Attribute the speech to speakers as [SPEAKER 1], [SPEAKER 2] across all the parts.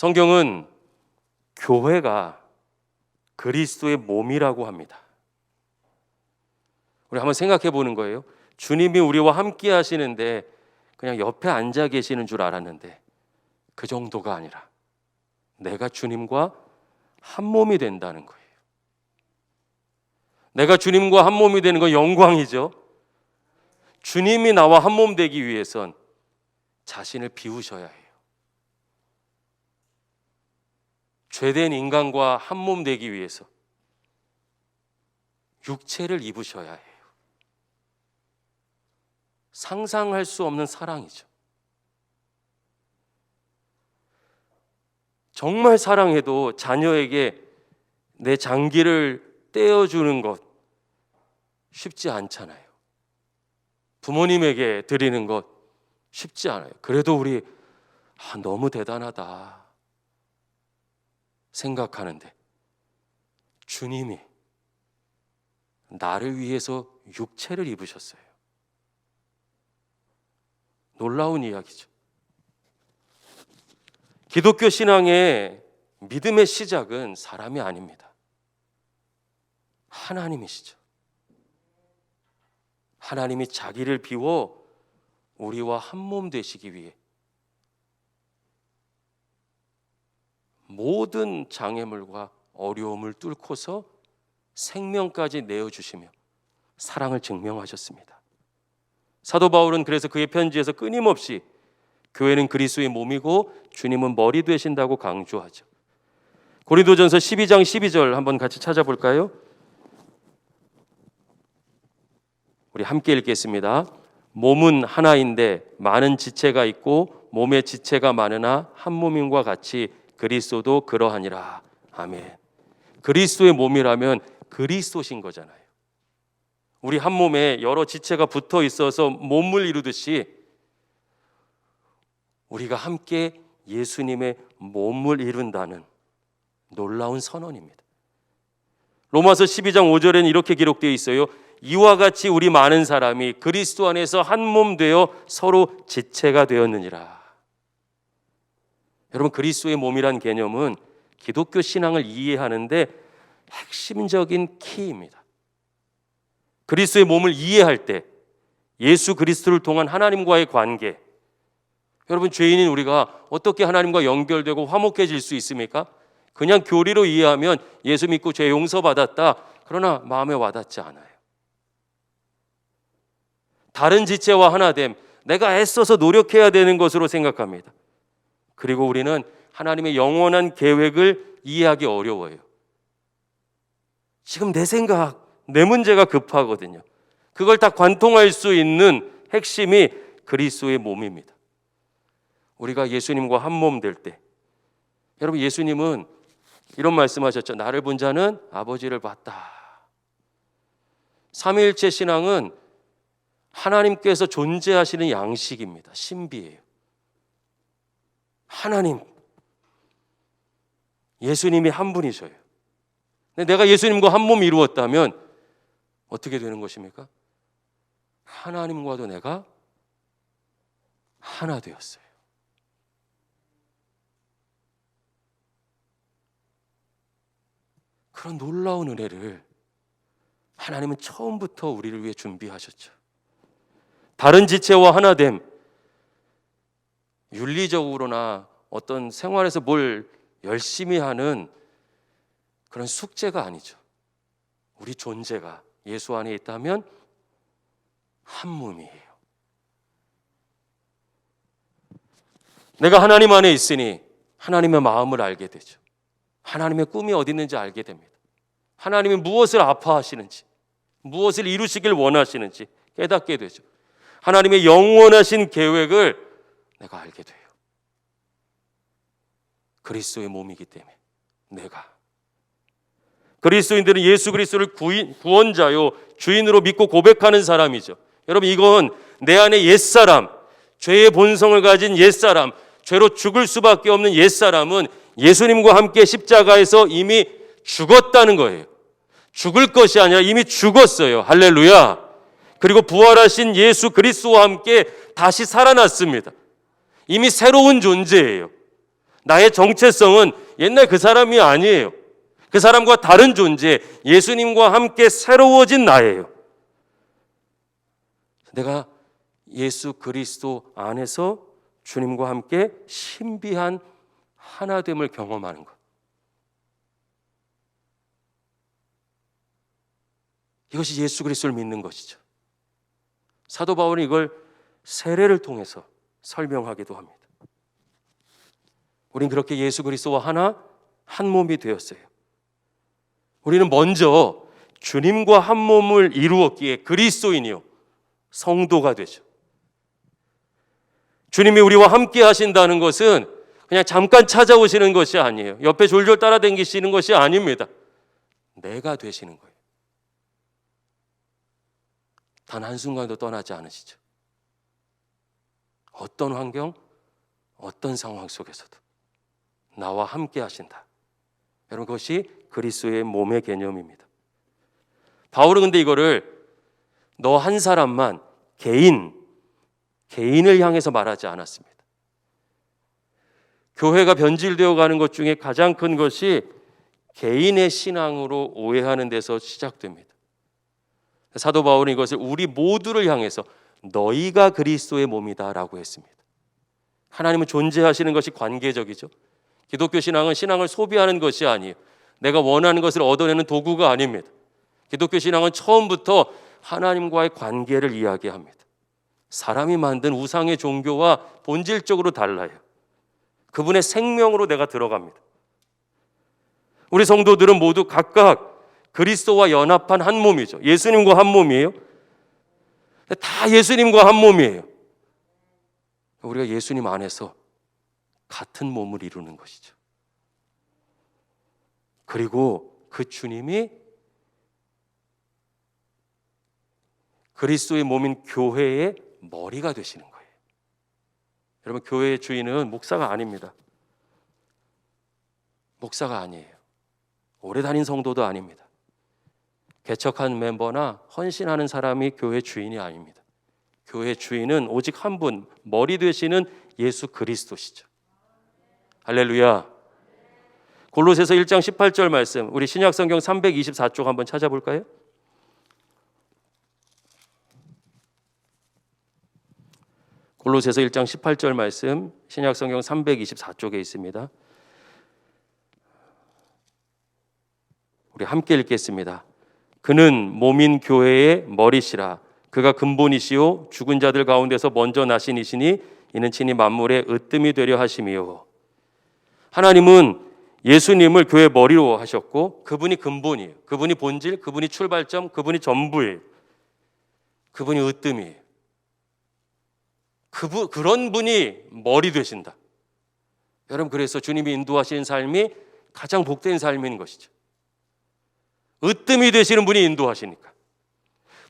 [SPEAKER 1] 성경은 교회가 그리스도의 몸이라고 합니다. 우리 한번 생각해 보는 거예요. 주님이 우리와 함께 하시는데 그냥 옆에 앉아 계시는 줄 알았는데 그 정도가 아니라 내가 주님과 한 몸이 된다는 거예요. 내가 주님과 한 몸이 되는 건 영광이죠. 주님이 나와 한 몸 되기 위해선 자신을 비우셔야 해요. 죄된 인간과 한 몸 되기 위해서 육체를 입으셔야 해요. 상상할 수 없는 사랑이죠. 정말 사랑해도 자녀에게 내 장기를 떼어주는 것 쉽지 않잖아요. 부모님에게 드리는 것 쉽지 않아요. 그래도 우리 너무 대단하다 생각하는데 주님이 나를 위해서 육체를 입으셨어요. 놀라운 이야기죠. 기독교 신앙의 믿음의 시작은 사람이 아닙니다. 하나님이시죠. 하나님이 자기를 비워 우리와 한 몸 되시기 위해 모든 장애물과 어려움을 뚫고서 생명까지 내어주시며 사랑을 증명하셨습니다. 사도 바울은 그래서 그의 편지에서 끊임없이 교회는 그리스도의 몸이고 주님은 머리 되신다고 강조하죠. 고린도전서 12장 12절 한번 같이 찾아볼까요? 우리 함께 읽겠습니다. 몸은 하나인데 많은 지체가 있고 몸의 지체가 많으나 한 몸임과 같이 그리스도도 그러하니라. 아멘. 그리스도의 몸이라면 그리스도신 거잖아요. 우리 한 몸에 여러 지체가 붙어 있어서 몸을 이루듯이 우리가 함께 예수님의 몸을 이룬다는 놀라운 선언입니다. 로마서 12장 5절에는 이렇게 기록되어 있어요. 이와 같이 우리 많은 사람이 그리스도 안에서 한 몸 되어 서로 지체가 되었느니라. 여러분, 그리스도의 몸이란 개념은 기독교 신앙을 이해하는데 핵심적인 키입니다. 그리스도의 몸을 이해할 때 예수 그리스도를 통한 하나님과의 관계, 여러분, 죄인인 우리가 어떻게 하나님과 연결되고 화목해질 수 있습니까? 그냥 교리로 이해하면 예수 믿고 죄 용서받았다. 그러나 마음에 와닿지 않아요. 다른 지체와 하나됨, 내가 애써서 노력해야 되는 것으로 생각합니다. 그리고 우리는 하나님의 영원한 계획을 이해하기 어려워요. 지금 내 생각, 내 문제가 급하거든요. 그걸 다 관통할 수 있는 핵심이 그리스도의 몸입니다. 우리가 예수님과 한 몸 될 때, 여러분, 예수님은 이런 말씀하셨죠. 나를 본 자는 아버지를 봤다. 삼위일체 신앙은 하나님께서 존재하시는 양식입니다. 신비예요. 하나님, 예수님이 한 분이셔요. 내가 예수님과 한 몸 이루었다면 어떻게 되는 것입니까? 하나님과도 내가 하나 되었어요. 그런 놀라운 은혜를 하나님은 처음부터 우리를 위해 준비하셨죠. 다른 지체와 하나됨, 윤리적으로나 어떤 생활에서 뭘 열심히 하는 그런 숙제가 아니죠. 우리 존재가 예수 안에 있다면 한 몸이에요. 내가 하나님 안에 있으니 하나님의 마음을 알게 되죠. 하나님의 꿈이 어디 있는지 알게 됩니다. 하나님이 무엇을 아파하시는지, 무엇을 이루시길 원하시는지 깨닫게 되죠. 하나님의 영원하신 계획을 내가 알게 돼요. 그리스도의 몸이기 때문에 내가. 그리스도인들은 예수 그리스도를 구원자요 주인으로 믿고 고백하는 사람이죠. 여러분, 이건 내 안에 옛사람, 죄의 본성을 가진 옛사람, 죄로 죽을 수밖에 없는 옛사람은 예수님과 함께 십자가에서 이미 죽었다는 거예요. 죽을 것이 아니라 이미 죽었어요. 할렐루야. 그리고 부활하신 예수 그리스도와 함께 다시 살아났습니다. 이미 새로운 존재예요. 나의 정체성은 옛날 그 사람이 아니에요. 그 사람과 다른 존재, 예수님과 함께 새로워진 나예요. 내가 예수 그리스도 안에서 주님과 함께 신비한 하나됨을 경험하는 것. 이것이 예수 그리스도를 믿는 것이죠. 사도 바울은 이걸 세례를 통해서 설명하기도 합니다. 우린 그렇게 예수 그리스도와 한 몸이 되었어요. 우리는 먼저 주님과 한 몸을 이루었기에 그리스도인이요 성도가 되죠. 주님이 우리와 함께 하신다는 것은 그냥 잠깐 찾아오시는 것이 아니에요. 옆에 졸졸 따라다니시는 것이 아닙니다. 내가 되시는 거예요. 단 한순간도 떠나지 않으시죠. 어떤 환경, 어떤 상황 속에서도 나와 함께 하신다. 여러분, 그것이 그리스도의 몸의 개념입니다. 바울은 근데 이거를 너 한 사람만 개인을 향해서 말하지 않았습니다. 교회가 변질되어 가는 것 중에 가장 큰 것이 개인의 신앙으로 오해하는 데서 시작됩니다. 사도 바울은 이것을 우리 모두를 향해서 너희가 그리스도의 몸이다라고 했습니다. 하나님은 존재하시는 것이 관계적이죠. 기독교 신앙은 신앙을 소비하는 것이 아니에요. 내가 원하는 것을 얻어내는 도구가 아닙니다. 기독교 신앙은 처음부터 하나님과의 관계를 이야기합니다. 사람이 만든 우상의 종교와 본질적으로 달라요. 그분의 생명으로 내가 들어갑니다. 우리 성도들은 모두 각각 그리스도와 연합한 한 몸이죠. 예수님과 한 몸이에요. 다 예수님과 한 몸이에요. 우리가 예수님 안에서 같은 몸을 이루는 것이죠. 그리고 그 주님이 그리스도의 몸인 교회의 머리가 되시는 거예요. 여러분, 교회의 주인은 목사가 아닙니다. 목사가 아니에요. 오래 다닌 성도도 아닙니다. 개척한 멤버나 헌신하는 사람이 교회 주인이 아닙니다. 교회 주인은 오직 한 분, 머리 되시는 예수 그리스도시죠. 할렐루야. 골로새서 1장 18절 말씀, 우리 신약성경 324쪽 한번 찾아볼까요? 골로새서 1장 18절 말씀, 신약성경 324쪽에 있습니다. 우리 함께 읽겠습니다. 그는 몸인 교회의 머리시라. 그가 근본이시요 죽은 자들 가운데서 먼저 나신 이시니 이는 친히 만물의 으뜸이 되려 하심이요. 하나님은 예수님을 교회 머리로 하셨고 그분이 근본이에요. 그분이 본질, 그분이 출발점, 그분이 전부예요. 그분이 으뜸이에요. 그런 분이 머리 되신다. 여러분, 그래서 주님이 인도하시는 삶이 가장 복된 삶인 것이죠. 으뜸이 되시는 분이 인도하시니까,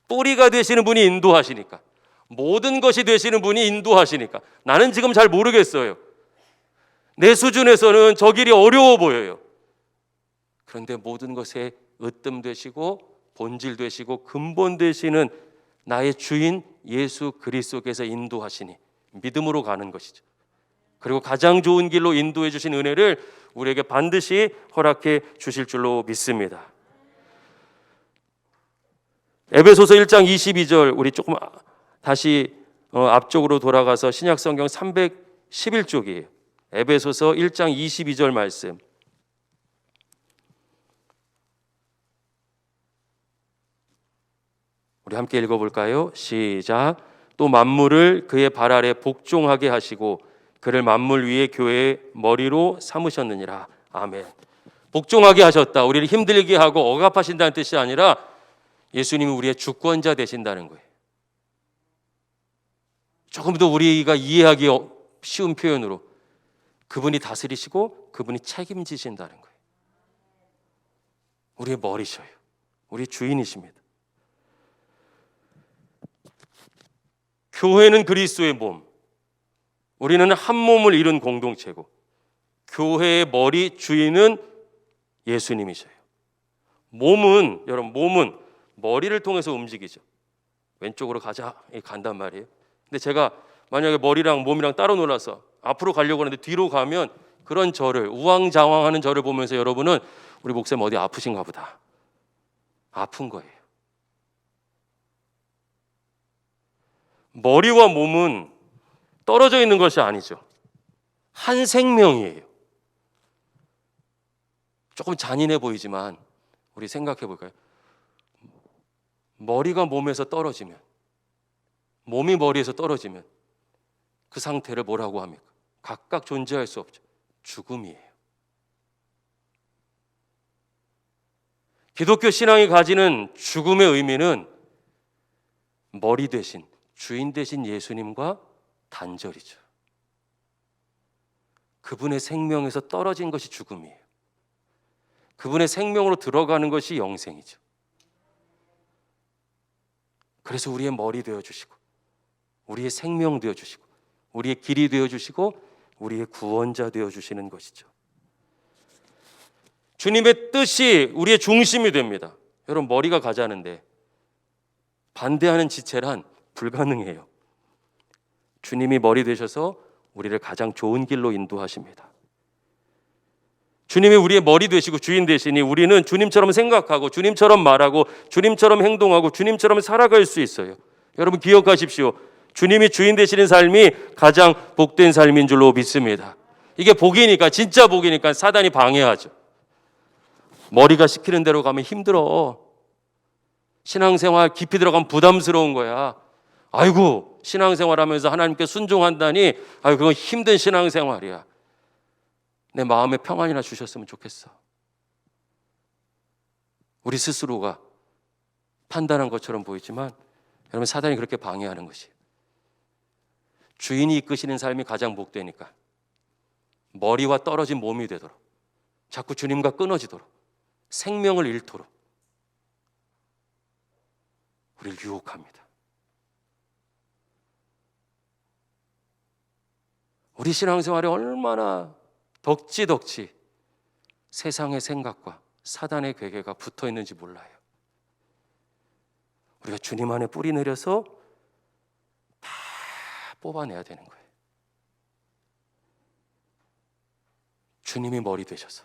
[SPEAKER 1] 뿌리가 되시는 분이 인도하시니까, 모든 것이 되시는 분이 인도하시니까. 나는 지금 잘 모르겠어요. 내 수준에서는 저 길이 어려워 보여요. 그런데 모든 것에 으뜸 되시고 본질 되시고 근본 되시는 나의 주인 예수 그리스도께서 인도하시니 믿음으로 가는 것이죠. 그리고 가장 좋은 길로 인도해 주신 은혜를 우리에게 반드시 허락해 주실 줄로 믿습니다. 에베소서 1장 22절, 우리 조금 다시 앞쪽으로 돌아가서 신약성경 311쪽이에요. 에베소서 1장 22절 말씀. 우리 함께 읽어볼까요? 시작. 또 만물을 그의 발 아래 복종하게 하시고 그를 만물 위에 교회의 머리로 삼으셨느니라. 아멘. 복종하게 하셨다. 우리를 힘들게 하고 억압하신다는 뜻이 아니라 예수님이 우리의 주권자 되신다는 거예요. 조금 더 우리가 이해하기 쉬운 표현으로 그분이 다스리시고 그분이 책임지신다는 거예요. 우리의 머리셔요. 우리 주인이십니다. 교회는 그리스도의 몸, 우리는 한 몸을 이룬 공동체고 교회의 머리 주인은 예수님이셔요. 여러분, 몸은 머리를 통해서 움직이죠. 왼쪽으로 간단 말이에요. 근데 제가 만약에 머리랑 몸이랑 따로 놀아서 앞으로 가려고 하는데 뒤로 가면 그런 저를, 우왕좌왕하는 저를 보면서 여러분은 우리 목사님 어디 아프신가 보다. 아픈 거예요. 머리와 몸은 떨어져 있는 것이 아니죠. 한 생명이에요. 조금 잔인해 보이지만 우리 생각해 볼까요? 머리가 몸에서 떨어지면, 몸이 머리에서 떨어지면 그 상태를 뭐라고 합니까? 각각 존재할 수 없죠. 죽음이에요. 기독교 신앙이 가지는 죽음의 의미는 머리 대신, 주인 대신 예수님과 단절이죠. 그분의 생명에서 떨어진 것이 죽음이에요. 그분의 생명으로 들어가는 것이 영생이죠. 그래서 우리의 머리 되어주시고, 우리의 생명 되어주시고, 우리의 길이 되어주시고, 우리의 구원자 되어주시는 것이죠. 주님의 뜻이 우리의 중심이 됩니다. 여러분, 머리가 가자는데 반대하는 지체란 불가능해요. 주님이 머리 되셔서 우리를 가장 좋은 길로 인도하십니다. 주님이 우리의 머리 되시고 주인 되시니 우리는 주님처럼 생각하고 주님처럼 말하고 주님처럼 행동하고 주님처럼 살아갈 수 있어요. 여러분 기억하십시오. 주님이 주인 되시는 삶이 가장 복된 삶인 줄로 믿습니다. 이게 복이니까, 진짜 복이니까 사단이 방해하죠. 머리가 시키는 대로 가면 힘들어. 신앙생활 깊이 들어가면 부담스러운 거야. 아이고, 신앙생활하면서 하나님께 순종한다니, 아이고 그건 힘든 신앙생활이야. 내 마음에 평안이나 주셨으면 좋겠어. 우리 스스로가 판단한 것처럼 보이지만 여러분, 사단이 그렇게 방해하는 것이에요. 주인이 이끄시는 삶이 가장 복되니까 머리와 떨어진 몸이 되도록, 자꾸 주님과 끊어지도록, 생명을 잃도록 우리를 유혹합니다. 우리 신앙생활에 얼마나 덕지덕지 세상의 생각과 사단의 괴계가 붙어 있는지 몰라요. 우리가 주님 안에 뿌리 내려서 다 뽑아내야 되는 거예요. 주님이 머리 되셔서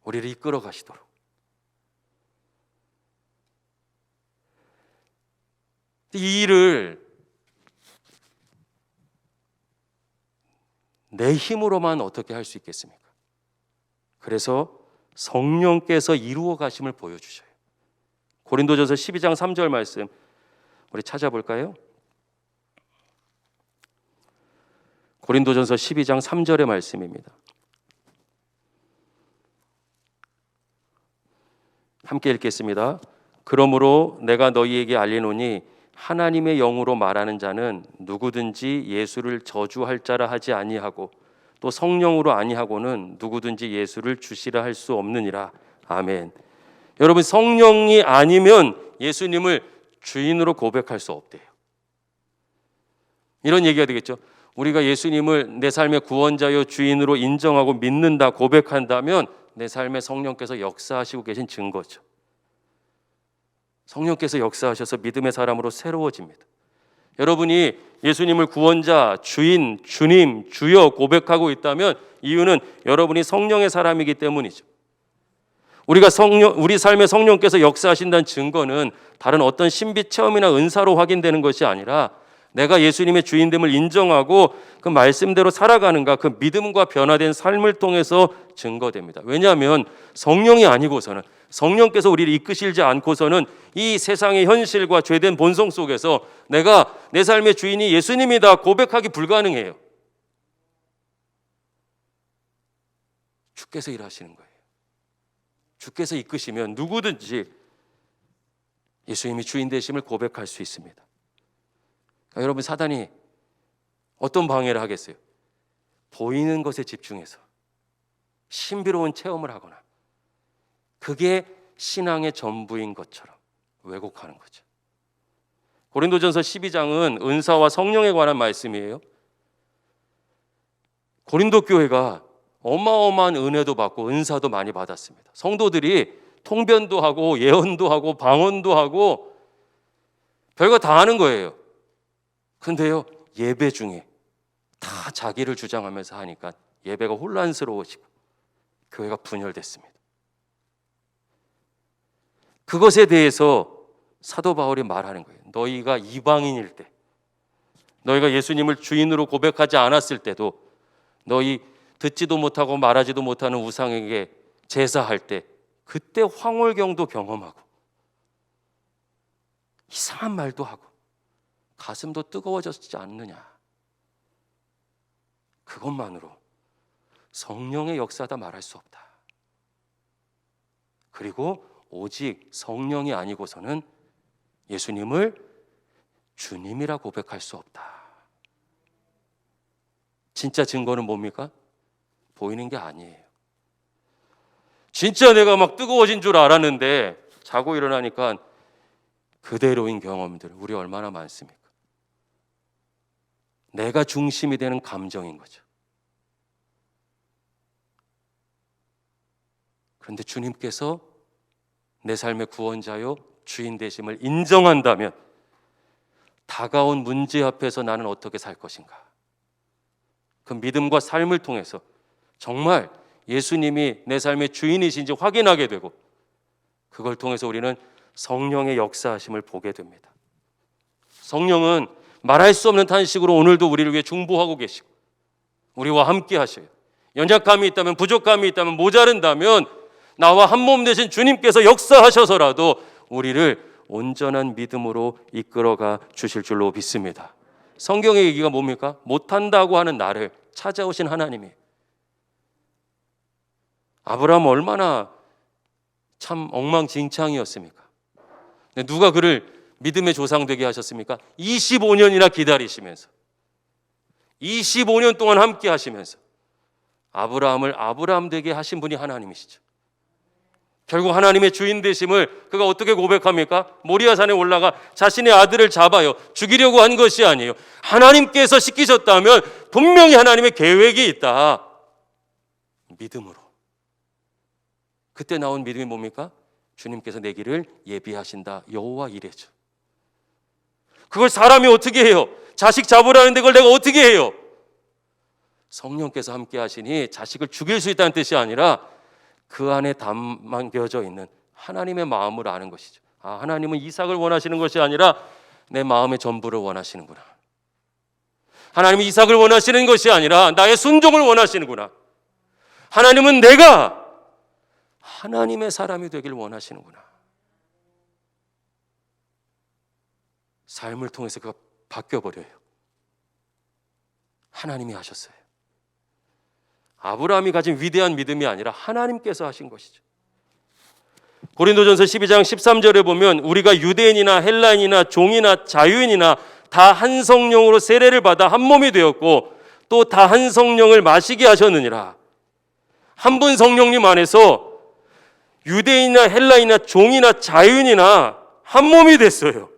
[SPEAKER 1] 우리를 이끌어 가시도록. 이 일을 내 힘으로만 어떻게 할 수 있겠습니까? 그래서 성령께서 이루어 가심을 보여주셔요. 고린도전서 12장 3절 말씀 우리 찾아볼까요? 고린도전서 12장 3절의 말씀입니다. 함께 읽겠습니다. 그러므로 내가 너희에게 알리노니 하나님의 영으로 말하는 자는 누구든지 예수를 저주할 자라 하지 아니하고 또 성령으로 아니하고는 누구든지 예수를 주시라 할 수 없느니라. 아멘. 여러분, 성령이 아니면 예수님을 주인으로 고백할 수 없대요. 이런 얘기가 되겠죠. 우리가 예수님을 내 삶의 구원자요 주인으로 인정하고 믿는다, 고백한다면 내 삶에 성령께서 역사하시고 계신 증거죠. 성령께서 역사하셔서 믿음의 사람으로 새로워집니다. 여러분이 예수님을 구원자, 주인, 주님, 주여 고백하고 있다면 이유는 여러분이 성령의 사람이기 때문이죠. 우리 삶에 성령께서 역사하신다는 증거는 다른 어떤 신비 체험이나 은사로 확인되는 것이 아니라 내가 예수님의 주인됨을 인정하고 그 말씀대로 살아가는가, 그 믿음과 변화된 삶을 통해서 증거됩니다. 왜냐하면 성령이 아니고서는, 성령께서 우리를 이끄시지 않고서는 이 세상의 현실과 죄된 본성 속에서 내가 내 삶의 주인이 예수님이다 고백하기 불가능해요. 주께서 일하시는 거예요. 주께서 이끄시면 누구든지 예수님이 주인 되심을 고백할 수 있습니다. 그러니까 여러분, 사단이 어떤 방해를 하겠어요? 보이는 것에 집중해서 신비로운 체험을 하거나 그게 신앙의 전부인 것처럼 왜곡하는 거죠. 고린도전서 12장은 은사와 성령에 관한 말씀이에요. 고린도 교회가 어마어마한 은혜도 받고 은사도 많이 받았습니다. 성도들이 통변도 하고 예언도 하고 방언도 하고 별거 다 하는 거예요. 근데요, 예배 중에 다 자기를 주장하면서 하니까 예배가 혼란스러워지고 교회가 분열됐습니다. 그것에 대해서 사도 바울이 말하는 거예요. 너희가 이방인일 때, 너희가 예수님을 주인으로 고백하지 않았을 때도 너희 듣지도 못하고 말하지도 못하는 우상에게 제사할 때 그때 황홀경도 경험하고 이상한 말도 하고 가슴도 뜨거워졌지 않느냐. 그것만으로 성령의 역사다 말할 수 없다. 그리고 오직 성령이 아니고서는 예수님을 주님이라 고백할 수 없다. 진짜 증거는 뭡니까? 보이는 게 아니에요. 진짜 내가 막 뜨거워진 줄 알았는데 자고 일어나니까 그대로인 경험들 우리 얼마나 많습니까? 내가 중심이 되는 감정인 거죠. 그런데 주님께서 내 삶의 구원자요 주인 되심을 인정한다면 다가온 문제 앞에서 나는 어떻게 살 것인가? 그 믿음과 삶을 통해서 정말 예수님이 내 삶의 주인이신지 확인하게 되고 그걸 통해서 우리는 성령의 역사하심을 보게 됩니다. 성령은 말할 수 없는 탄식으로 오늘도 우리를 위해 중보하고 계시고 우리와 함께 하셔요. 연약함이 있다면, 부족함이 있다면, 모자른다면 나와 한 몸 되신 주님께서 역사하셔서라도 우리를 온전한 믿음으로 이끌어가 주실 줄로 믿습니다. 성경의 얘기가 뭡니까? 못한다고 하는 나를 찾아오신 하나님이 아브라함 얼마나 참 엉망진창이었습니까? 누가 그를 믿음의 조상 되게 하셨습니까? 25년이나 기다리시면서 25년 동안 함께 하시면서 아브라함을 아브라함 되게 하신 분이 하나님이시죠. 결국 하나님의 주인 되심을 그가 어떻게 고백합니까? 모리아산에 올라가 자신의 아들을 잡아요. 죽이려고 한 것이 아니에요. 하나님께서 시키셨다면 분명히 하나님의 계획이 있다. 믿음으로. 그때 나온 믿음이 뭡니까? 주님께서 내 길을 예비하신다. 여호와 이레죠. 그걸 사람이 어떻게 해요? 자식 잡으라는데 그걸 내가 어떻게 해요? 성령께서 함께 하시니 자식을 죽일 수 있다는 뜻이 아니라 그 안에 담겨져 있는 하나님의 마음을 아는 것이죠. 아, 하나님은 이삭을 원하시는 것이 아니라 내 마음의 전부를 원하시는구나. 하나님은 이삭을 원하시는 것이 아니라 나의 순종을 원하시는구나. 하나님은 내가 하나님의 사람이 되길 원하시는구나. 삶을 통해서 그가 바뀌어버려요. 하나님이 하셨어요. 아브라함이 가진 위대한 믿음이 아니라 하나님께서 하신 것이죠. 고린도전서 12장 13절에 보면 우리가 유대인이나 헬라인이나 종이나 자유인이나 다 한 성령으로 세례를 받아 한 몸이 되었고 또 다 한 성령을 마시게 하셨느니라. 한 분 성령님 안에서 유대인이나 헬라인이나 종이나 자유인이나 한 몸이 됐어요.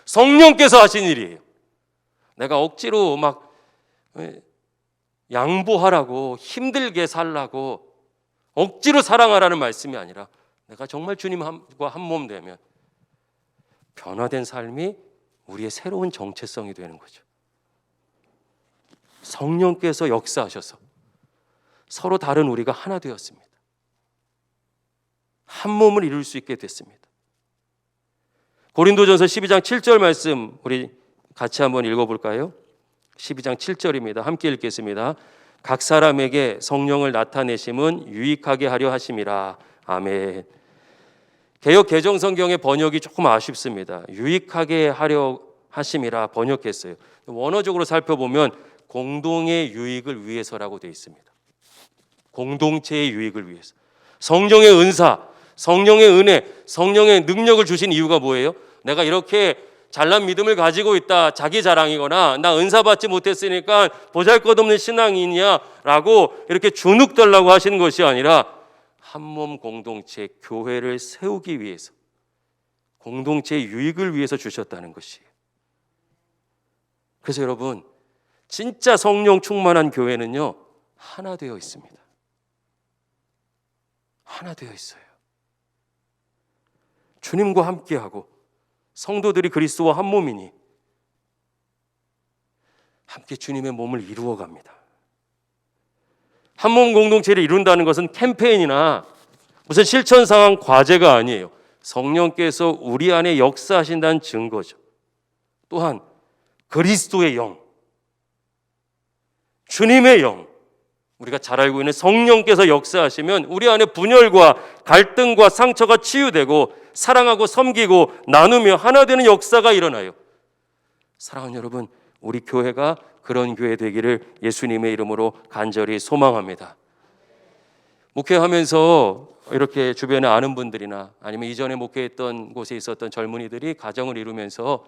[SPEAKER 1] 성령께서 하신 일이에요. 내가 억지로 막 양보하라고 힘들게 살라고 억지로 사랑하라는 말씀이 아니라 내가 정말 주님과 한 몸 되면 변화된 삶이 우리의 새로운 정체성이 되는 거죠. 성령께서 역사하셔서 서로 다른 우리가 하나 되었습니다. 한 몸을 이룰 수 있게 됐습니다. 고린도전서 12장 7절 말씀 우리 같이 한번 읽어볼까요? 12장 7절입니다. 함께 읽겠습니다. 각 사람에게 성령을 나타내심은 유익하게 하려 하심이라. 아멘. 개역 개정성경의 번역이 조금 아쉽습니다. 유익하게 하려 하심이라 번역했어요. 원어적으로 살펴보면 공동의 유익을 위해서라고 되어 있습니다. 공동체의 유익을 위해서. 성령의 은사, 성령의 은혜, 성령의 능력을 주신 이유가 뭐예요? 내가 이렇게 잘난 믿음을 가지고 있다, 자기 자랑이거나 나 은사 받지 못했으니까 보잘것없는 신앙이냐 라고 이렇게 주눅 들라고 하시는 것이 아니라 한 몸 공동체 교회를 세우기 위해서, 공동체의 유익을 위해서 주셨다는 것이에요. 그래서 여러분, 진짜 성령 충만한 교회는요 하나 되어 있습니다. 하나 되어 있어요. 주님과 함께하고 성도들이 그리스도와 한 몸이니 함께 주님의 몸을 이루어 갑니다. 한몸 공동체를 이룬다는 것은 캠페인이나 무슨 실천 상황 과제가 아니에요. 성령께서 우리 안에 역사하신다는 증거죠. 또한 그리스도의 영, 주님의 영, 우리가 잘 알고 있는 성령께서 역사하시면 우리 안에 분열과 갈등과 상처가 치유되고 사랑하고 섬기고 나누며 하나 되는 역사가 일어나요. 사랑하는 여러분, 우리 교회가 그런 교회 되기를 예수님의 이름으로 간절히 소망합니다. 목회하면서 이렇게 주변에 아는 분들이나 아니면 이전에 목회했던 곳에 있었던 젊은이들이 가정을 이루면서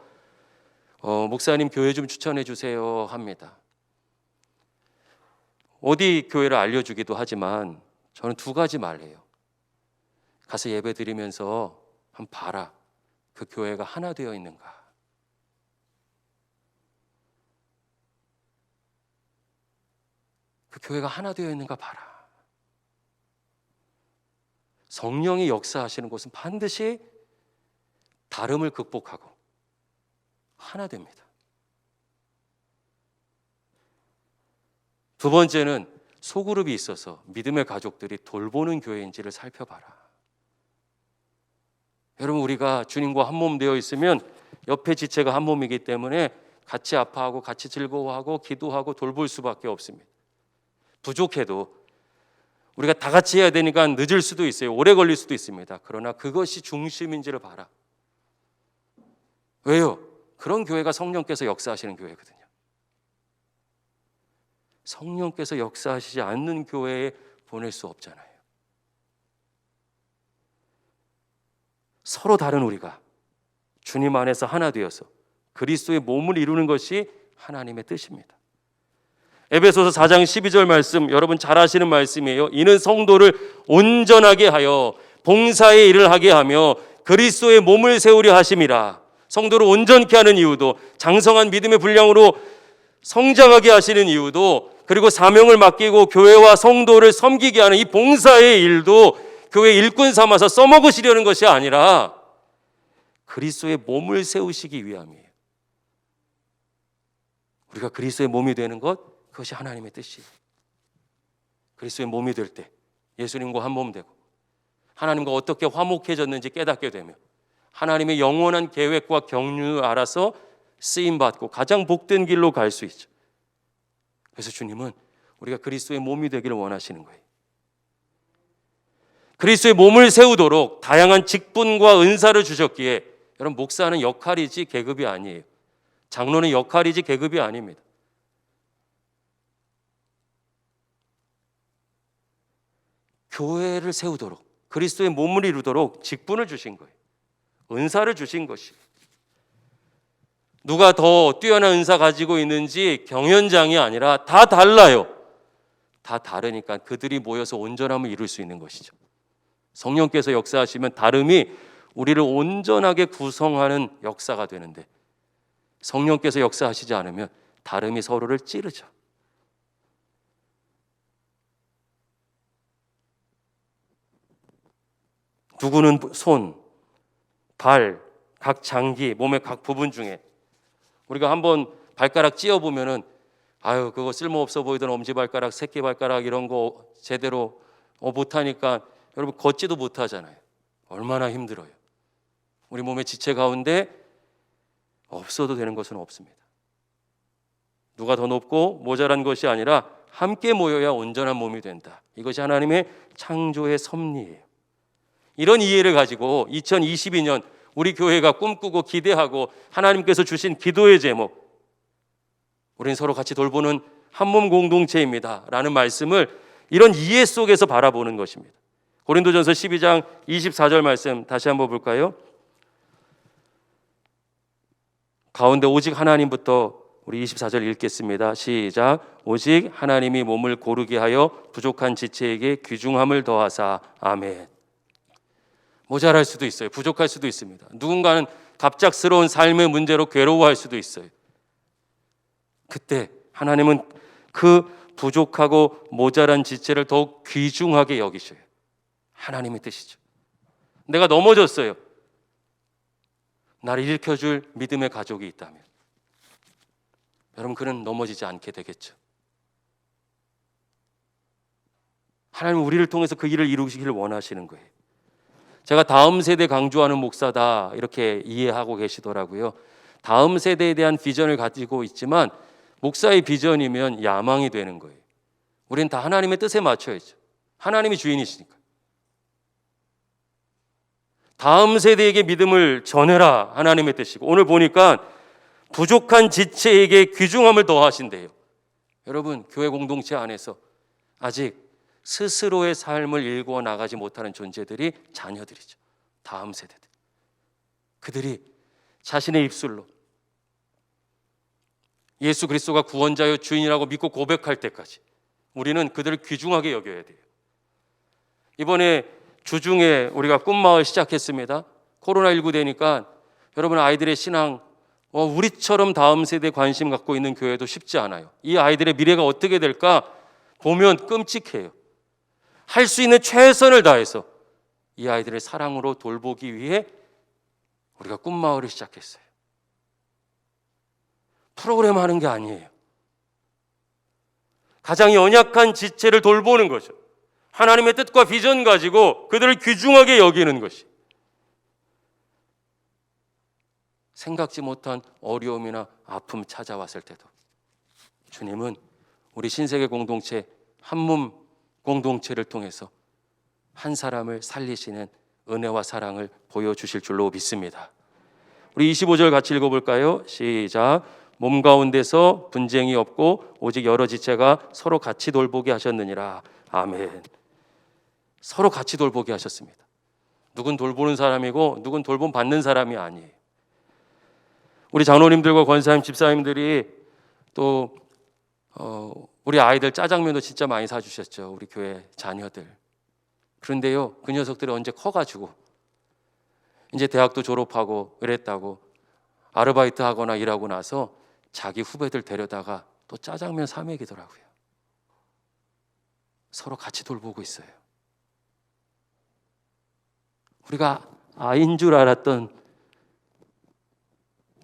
[SPEAKER 1] 목사님 교회 좀 추천해 주세요 합니다. 어디 교회를 알려주기도 하지만 저는 두 가지 말해요. 가서 예배 드리면서 한번 봐라. 그 교회가 하나 되어 있는가. 그 교회가 하나 되어 있는가 봐라. 성령이 역사하시는 곳은 반드시 다름을 극복하고 하나 됩니다. 두 번째는 소그룹이 있어서 믿음의 가족들이 돌보는 교회인지를 살펴봐라. 여러분, 우리가 주님과 한 몸 되어 있으면 옆에 지체가 한 몸이기 때문에 같이 아파하고 같이 즐거워하고 기도하고 돌볼 수밖에 없습니다. 부족해도 우리가 다 같이 해야 되니까 늦을 수도 있어요. 오래 걸릴 수도 있습니다. 그러나 그것이 중심인지를 봐라. 왜요? 그런 교회가 성령께서 역사하시는 교회거든요. 성령께서 역사하시지 않는 교회에 보낼 수 없잖아요. 서로 다른 우리가 주님 안에서 하나 되어서 그리스도의 몸을 이루는 것이 하나님의 뜻입니다. 에베소서 4장 12절 말씀, 여러분 잘 아시는 말씀이에요. 이는 성도를 온전하게 하여 봉사의 일을 하게 하며 그리스도의 몸을 세우려 하심이라. 성도를 온전케 하는 이유도, 장성한 믿음의 분량으로 성장하게 하시는 이유도, 그리고 사명을 맡기고 교회와 성도를 섬기게 하는 이 봉사의 일도 교회 일꾼 삼아서 써먹으시려는 것이 아니라 그리스도의 몸을 세우시기 위함이에요. 우리가 그리스도의 몸이 되는 것, 그것이 하나님의 뜻이에요. 그리스도의 몸이 될 때 예수님과 한 몸 되고 하나님과 어떻게 화목해졌는지 깨닫게 되며 하나님의 영원한 계획과 경륜을 알아서 쓰임받고 가장 복된 길로 갈 수 있죠. 그래서 주님은 우리가 그리스도의 몸이 되기를 원하시는 거예요. 그리스도의 몸을 세우도록 다양한 직분과 은사를 주셨기에, 여러분, 목사는 역할이지 계급이 아니에요. 장로는 역할이지 계급이 아닙니다. 교회를 세우도록, 그리스도의 몸을 이루도록 직분을 주신 거예요. 은사를 주신 것이에요. 누가 더 뛰어난 은사 가지고 있는지 경연장이 아니라 다 달라요. 다 다르니까 그들이 모여서 온전함을 이룰 수 있는 것이죠. 성령께서 역사하시면 다름이 우리를 온전하게 구성하는 역사가 되는데, 성령께서 역사하시지 않으면 다름이 서로를 찌르죠. 누구는 손, 발, 각 장기, 몸의 각 부분 중에 우리가 한번 발가락 찧어보면은 아유, 그거 쓸모없어 보이던 엄지발가락, 새끼발가락 이런 거 제대로 못하니까 여러분 걷지도 못하잖아요. 얼마나 힘들어요. 우리 몸의 지체 가운데 없어도 되는 것은 없습니다. 누가 더 높고 모자란 것이 아니라 함께 모여야 온전한 몸이 된다. 이것이 하나님의 창조의 섭리예요. 이런 이해를 가지고 2022년 우리 교회가 꿈꾸고 기대하고 하나님께서 주신 기도의 제목, 우리는 서로 같이 돌보는 한몸 공동체입니다 라는 말씀을 이런 이해 속에서 바라보는 것입니다. 고린도전서 12장 24절 말씀 다시 한번 볼까요? 가운데 오직 하나님부터, 우리 24절 읽겠습니다. 시작. 오직 하나님이 몸을 고르게 하여 부족한 지체에게 귀중함을 더하사. 아멘. 모자랄 수도 있어요. 부족할 수도 있습니다. 누군가는 갑작스러운 삶의 문제로 괴로워할 수도 있어요. 그때 하나님은 그 부족하고 모자란 지체를 더욱 귀중하게 여기셔요. 하나님의 뜻이죠. 내가 넘어졌어요. 나를 일으켜줄 믿음의 가족이 있다면 여러분, 그는 넘어지지 않게 되겠죠. 하나님 우리를 통해서 그 일을 이루시기를 원하시는 거예요. 제가 다음 세대 강조하는 목사다 이렇게 이해하고 계시더라고요. 다음 세대에 대한 비전을 가지고 있지만 목사의 비전이면 야망이 되는 거예요. 우리는 다 하나님의 뜻에 맞춰야죠. 하나님이 주인이시니까. 다음 세대에게 믿음을 전해라 하나님의 뜻이고, 오늘 보니까 부족한 지체에게 귀중함을 더하신대요. 여러분, 교회 공동체 안에서 아직 스스로의 삶을 일구어 나가지 못하는 존재들이 자녀들이죠. 다음 세대들. 그들이 자신의 입술로 예수 그리스도가 구원자요 주인이라고 믿고 고백할 때까지 우리는 그들을 귀중하게 여겨야 돼요. 이번에 주중에 우리가 꿈마을 시작했습니다. 코로나19 되니까 여러분 아이들의 신앙, 우리처럼 다음 세대에 관심 갖고 있는 교회도 쉽지 않아요. 이 아이들의 미래가 어떻게 될까 보면 끔찍해요. 할 수 있는 최선을 다해서 이 아이들의 사랑으로 돌보기 위해 우리가 꿈마을을 시작했어요. 프로그램 하는 게 아니에요. 가장 연약한 지체를 돌보는 거죠. 하나님의 뜻과 비전 가지고 그들을 귀중하게 여기는 것이. 생각지 못한 어려움이나 아픔 찾아왔을 때도 주님은 우리 신세계 공동체, 한몸 공동체를 통해서 한 사람을 살리시는 은혜와 사랑을 보여주실 줄로 믿습니다. 우리 25절 같이 읽어볼까요? 시작. 몸 가운데서 분쟁이 없고 오직 여러 지체가 서로 같이 돌보게 하셨느니라. 아멘. 서로 같이 돌보게 하셨습니다. 누군 돌보는 사람이고 누군 돌봄 받는 사람이 아니에요. 우리 장로님들과 권사님, 집사님들이 또 우리 아이들 짜장면도 진짜 많이 사주셨죠. 우리 교회 자녀들. 그런데요, 그 녀석들이 언제 커가지고 이제 대학도 졸업하고 이랬다고 아르바이트 하거나 일하고 나서 자기 후배들 데려다가 또 짜장면 사 먹이더라고요. 서로 같이 돌보고 있어요. 우리가 아이인 줄 알았던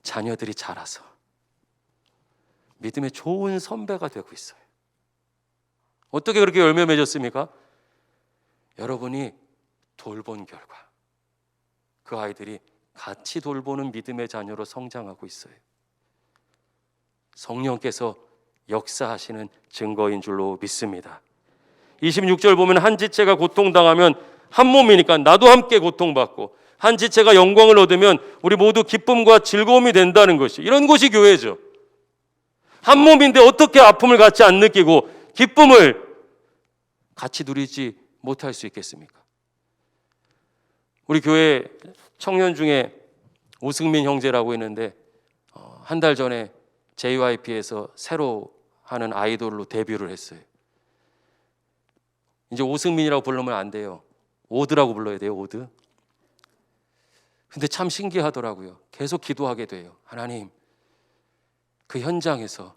[SPEAKER 1] 자녀들이 자라서 믿음의 좋은 선배가 되고 있어요. 어떻게 그렇게 열매 맺었습니까? 여러분이 돌본 결과 그 아이들이 같이 돌보는 믿음의 자녀로 성장하고 있어요. 성령께서 역사하시는 증거인 줄로 믿습니다. 26절 보면 한 지체가 고통당하면 한 몸이니까 나도 함께 고통받고, 한 지체가 영광을 얻으면 우리 모두 기쁨과 즐거움이 된다는 것이, 이런 것이 교회죠. 한 몸인데 어떻게 아픔을 같이 안 느끼고 기쁨을 같이 누리지 못할 수 있겠습니까? 우리 교회 청년 중에 오승민 형제라고 있는데 한 달 전에 JYP에서 새로 하는 아이돌로 데뷔를 했어요. 이제 오승민이라고 부르면 안 돼요. 오드라고 불러야 돼요. 오드. 근데 참 신기하더라고요. 계속 기도하게 돼요. 하나님, 그 현장에서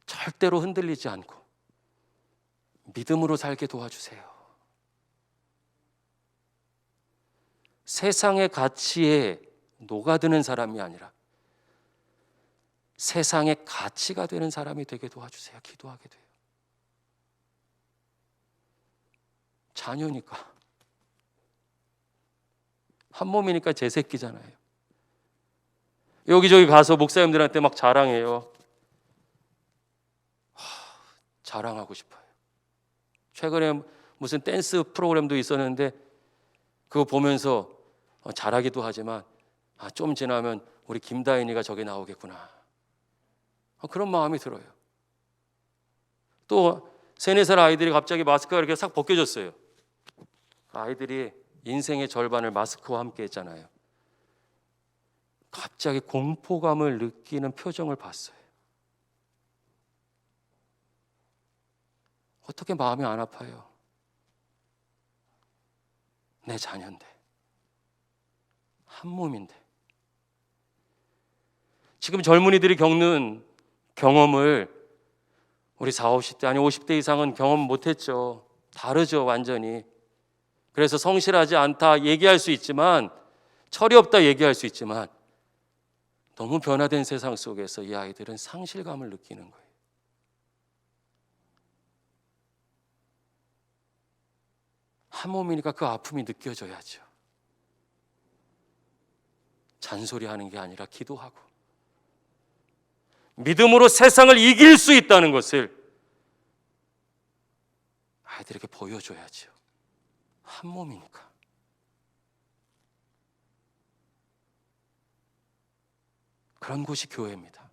[SPEAKER 1] 절대로 흔들리지 않고 믿음으로 살게 도와주세요. 세상의 가치에 녹아드는 사람이 아니라 세상의 가치가 되는 사람이 되게 도와주세요. 기도하게 돼요. 자녀니까, 한 몸이니까 제 새끼잖아요. 여기저기 가서 목사님들한테 막 자랑해요. 자랑하고 싶어요. 최근에 무슨 댄스 프로그램도 있었는데 그거 보면서 잘하기도 하지만 좀 지나면 우리 김다인이가 저기 나오겠구나, 그런 마음이 들어요. 또 3-4살 아이들이 갑자기 마스크가 이렇게 싹 벗겨졌어요. 아이들이 인생의 절반을 마스크와 함께 했잖아요. 갑자기 공포감을 느끼는 표정을 봤어요. 어떻게 마음이 안 아파요? 내 자녀인데, 한 몸인데. 지금 젊은이들이 겪는 경험을 우리 40, 50대 아니 50대 이상은 경험 못했죠. 다르죠, 완전히. 그래서 성실하지 않다 얘기할 수 있지만, 철이 없다 얘기할 수 있지만, 너무 변화된 세상 속에서 이 아이들은 상실감을 느끼는 거예요. 한 몸이니까 그 아픔이 느껴져야죠. 잔소리하는 게 아니라 기도하고 믿음으로 세상을 이길 수 있다는 것을 아이들에게 보여줘야죠. 한 몸이니까. 그런 곳이 교회입니다.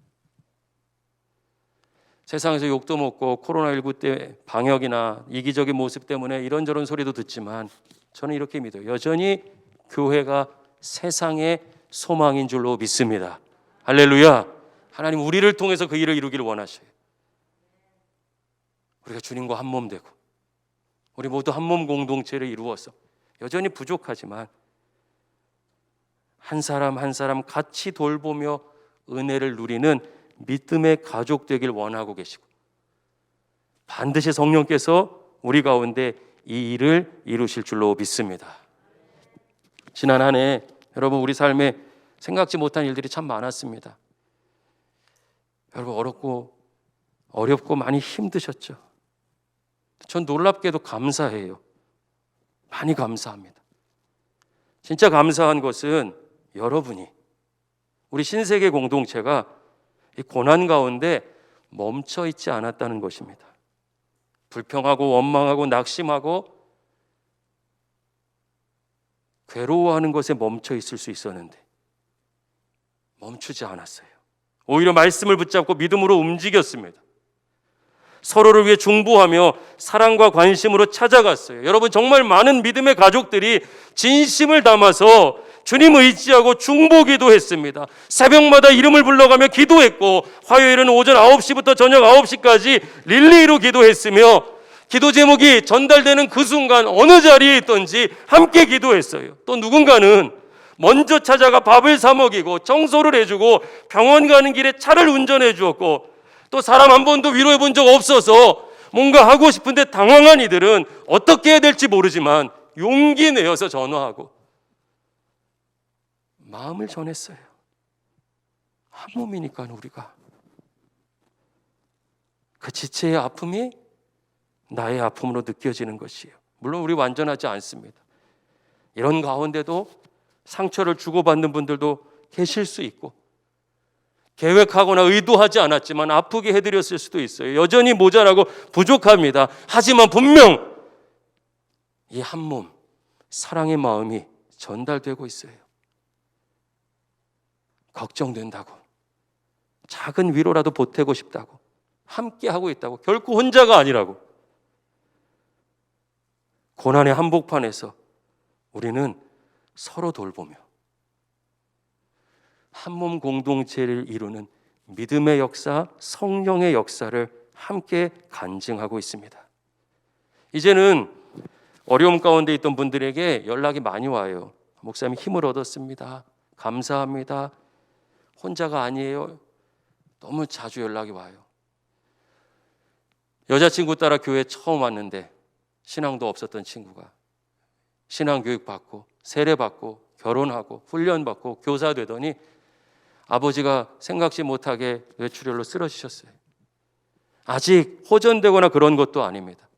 [SPEAKER 1] 세상에서 욕도 먹고 코로나19 때 방역이나 이기적인 모습 때문에 이런저런 소리도 듣지만 저는 이렇게 믿어요. 여전히 교회가 세상의 소망인 줄로 믿습니다. 할렐루야. 하나님 우리를 통해서 그 일을 이루기를 원하셔요. 우리가 주님과 한 몸 되고 우리 모두 한 몸 공동체를 이루어서 여전히 부족하지만 한 사람 한 사람 같이 돌보며 은혜를 누리는 믿음의 가족 되길 원하고 계시고 반드시 성령께서 우리 가운데 이 일을 이루실 줄로 믿습니다. 지난 한 해 여러분 우리 삶에 생각지 못한 일들이 참 많았습니다. 여러분 어렵고 많이 힘드셨죠. 전 놀랍게도 감사해요. 많이 감사합니다. 진짜 감사한 것은 여러분이 우리 신세계 공동체가 이 고난 가운데 멈춰 있지 않았다는 것입니다. 불평하고 원망하고 낙심하고 괴로워하는 것에 멈춰 있을 수 있었는데 멈추지 않았어요. 오히려 말씀을 붙잡고 믿음으로 움직였습니다. 서로를 위해 중보하며 사랑과 관심으로 찾아갔어요. 여러분 정말 많은 믿음의 가족들이 진심을 담아서 주님 의지하고 중보기도 했습니다. 새벽마다 이름을 불러가며 기도했고 화요일은 오전 9시부터 저녁 9시까지 릴레이로 기도했으며 기도 제목이 전달되는 그 순간 어느 자리에 있든지 함께 기도했어요. 또 누군가는 먼저 찾아가 밥을 사 먹이고 청소를 해주고 병원 가는 길에 차를 운전해 주었고 또 사람 한 번도 위로해 본 적 없어서 뭔가 하고 싶은데 당황한 이들은 어떻게 해야 될지 모르지만 용기 내어서 전화하고 마음을 전했어요. 한 몸이니까 우리가 그 지체의 아픔이 나의 아픔으로 느껴지는 것이에요. 물론 우리 완전하지 않습니다. 이런 가운데도 상처를 주고받는 분들도 계실 수 있고 계획하거나 의도하지 않았지만 아프게 해드렸을 수도 있어요. 여전히 모자라고 부족합니다. 하지만 분명 이 한 몸, 사랑의 마음이 전달되고 있어요. 걱정된다고, 작은 위로라도 보태고 싶다고, 함께 하고 있다고, 결코 혼자가 아니라고. 고난의 한복판에서 우리는 서로 돌보며 한 몸 공동체를 이루는 믿음의 역사, 성령의 역사를 함께 간증하고 있습니다. 이제는 어려움 가운데 있던 분들에게 연락이 많이 와요. 목사님 힘을 얻었습니다. 감사합니다. 혼자가 아니에요. 너무 자주 연락이 와요. 여자친구 따라 교회 처음 왔는데 신앙도 없었던 친구가 신앙교육 받고 세례 받고 결혼하고 훈련 받고 교사 되더니 아버지가 생각지 못하게 뇌출혈로 쓰러지셨어요. 아직 호전되거나 그런 것도 아닙니다.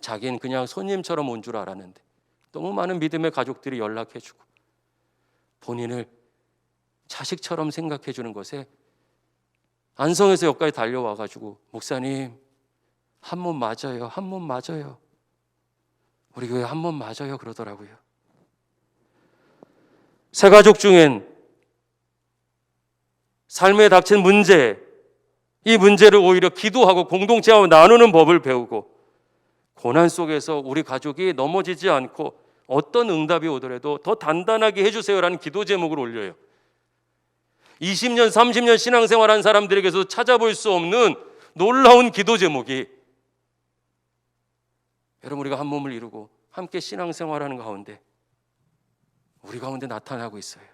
[SPEAKER 1] 자기는 그냥 손님처럼 온 줄 알았는데 너무 많은 믿음의 가족들이 연락해주고 본인을 자식처럼 생각해 주는 것에 안성에서 여기까지 달려와가지고 목사님 한 몸 맞아요. 한 몸 맞아요. 우리 교회 한 몸 맞아요 그러더라고요. 새 가족 중엔 삶에 닥친 문제, 이 문제를 오히려 기도하고 공동체와 나누는 법을 배우고 고난 속에서 우리 가족이 넘어지지 않고 어떤 응답이 오더라도 더 단단하게 해주세요라는 기도 제목을 올려요. 20년, 30년 신앙생활한 사람들에게서 찾아볼 수 없는 놀라운 기도 제목이 여러분 우리가 한 몸을 이루고 함께 신앙생활하는 가운데 우리 가운데 나타나고 있어요.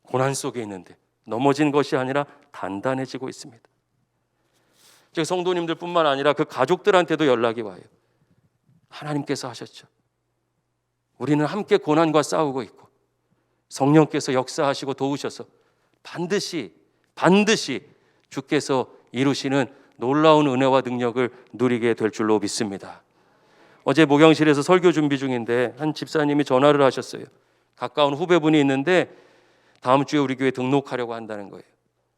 [SPEAKER 1] 고난 속에 있는데 넘어진 것이 아니라 단단해지고 있습니다. 즉 성도님들뿐만 아니라 그 가족들한테도 연락이 와요. 하나님께서 하셨죠. 우리는 함께 고난과 싸우고 있고 성령께서 역사하시고 도우셔서 반드시 주께서 이루시는 놀라운 은혜와 능력을 누리게 될 줄로 믿습니다. 어제 목양실에서 설교 준비 중인데 한 집사님이 전화를 하셨어요. 가까운 후배분이 있는데 다음 주에 우리 교회 등록하려고 한다는 거예요.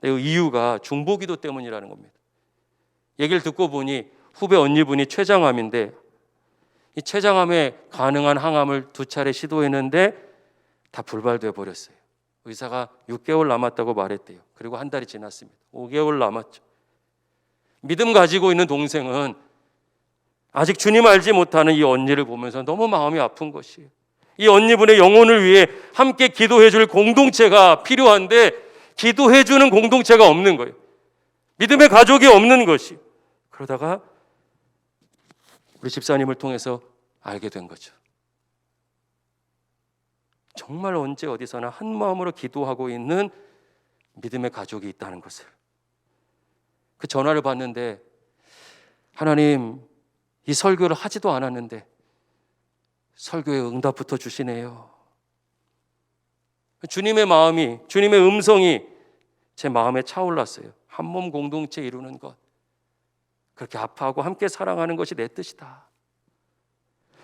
[SPEAKER 1] 그 이유가 중보기도 때문이라는 겁니다. 얘기를 듣고 보니 후배 언니분이 췌장암인데 이 췌장암에 가능한 항암을 2차례 시도했는데 다 불발돼 버렸어요. 의사가 6개월 남았다고 말했대요. 그리고 한 달이 지났습니다. 5개월 남았죠. 믿음 가지고 있는 동생은 아직 주님 알지 못하는 이 언니를 보면서 너무 마음이 아픈 것이에요. 이 언니분의 영혼을 위해 함께 기도해 줄 공동체가 필요한데 기도해 주는 공동체가 없는 거예요. 믿음의 가족이 없는 것이. 그러다가 우리 집사님을 통해서 알게 된 거죠. 정말 언제 어디서나 한 마음으로 기도하고 있는 믿음의 가족이 있다는 것을. 그 전화를 받는데 하나님, 이 설교를 하지도 않았는데 설교에 응답부터 주시네요. 주님의 마음이, 주님의 음성이 제 마음에 차올랐어요. 한 몸 공동체 이루는 것, 그렇게 아파하고 함께 사랑하는 것이 내 뜻이다.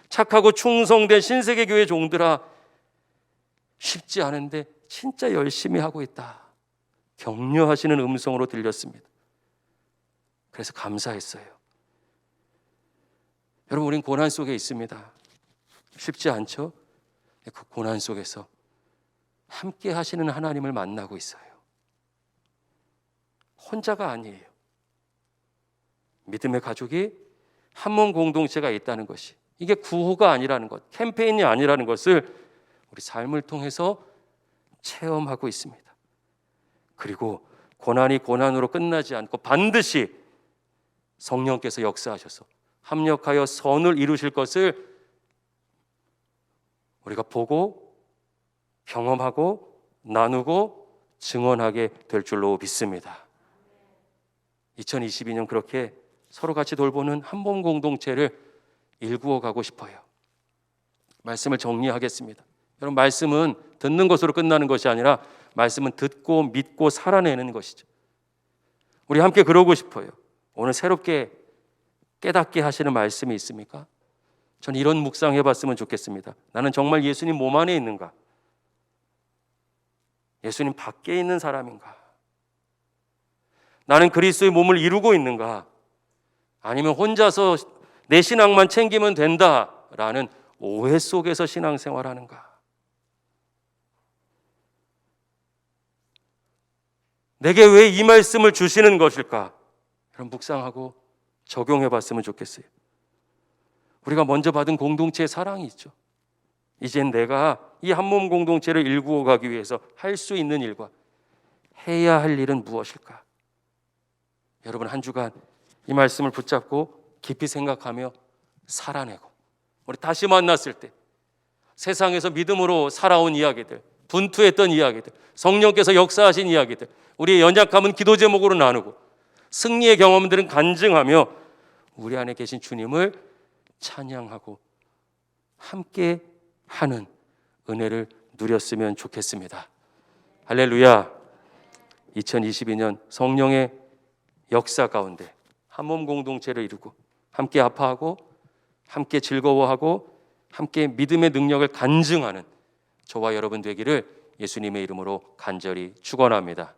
[SPEAKER 1] 착하고 충성된 신세계 교회 종들아, 쉽지 않은데 진짜 열심히 하고 있다. 격려하시는 음성으로 들렸습니다. 그래서 감사했어요. 여러분, 우린 고난 속에 있습니다. 쉽지 않죠? 그 고난 속에서 함께 하시는 하나님을 만나고 있어요. 혼자가 아니에요. 믿음의 가족이 한 몸 공동체가 있다는 것이, 이게 구호가 아니라는 것, 캠페인이 아니라는 것을 우리 삶을 통해서 체험하고 있습니다. 그리고 고난이 고난으로 끝나지 않고 반드시 성령께서 역사하셔서 합력하여 선을 이루실 것을 우리가 보고 경험하고 나누고 증언하게 될 줄로 믿습니다. 2022년 그렇게 서로 같이 돌보는 한 몸 공동체를 일구어 가고 싶어요. 말씀을 정리하겠습니다. 여러분, 말씀은 듣는 것으로 끝나는 것이 아니라 말씀은 듣고 믿고 살아내는 것이죠. 우리 함께 그러고 싶어요. 오늘 새롭게 깨닫게 하시는 말씀이 있습니까? 저는 이런 묵상 해봤으면 좋겠습니다. 나는 정말 예수님 몸 안에 있는가? 예수님 밖에 있는 사람인가? 나는 그리스도의 몸을 이루고 있는가? 아니면 혼자서 내 신앙만 챙기면 된다라는 오해 속에서 신앙생활하는가? 내게 왜 이 말씀을 주시는 것일까? 그럼 묵상하고 적용해봤으면 좋겠어요. 우리가 먼저 받은 공동체의 사랑이 있죠. 이젠 내가 이 한 몸 공동체를 일구어 가기 위해서 할 수 있는 일과 해야 할 일은 무엇일까? 여러분, 한 주간 이 말씀을 붙잡고 깊이 생각하며 살아내고, 우리 다시 만났을 때 세상에서 믿음으로 살아온 이야기들, 분투했던 이야기들, 성령께서 역사하신 이야기들, 우리의 연약함은 기도 제목으로 나누고 승리의 경험들은 간증하며 우리 안에 계신 주님을 찬양하고 함께 하는 은혜를 누렸으면 좋겠습니다. 할렐루야. 2022년 성령의 역사 가운데 한 몸 공동체를 이루고 함께 아파하고 함께 즐거워하고 함께 믿음의 능력을 간증하는 저와 여러분 되기를 예수님의 이름으로 간절히 축원합니다.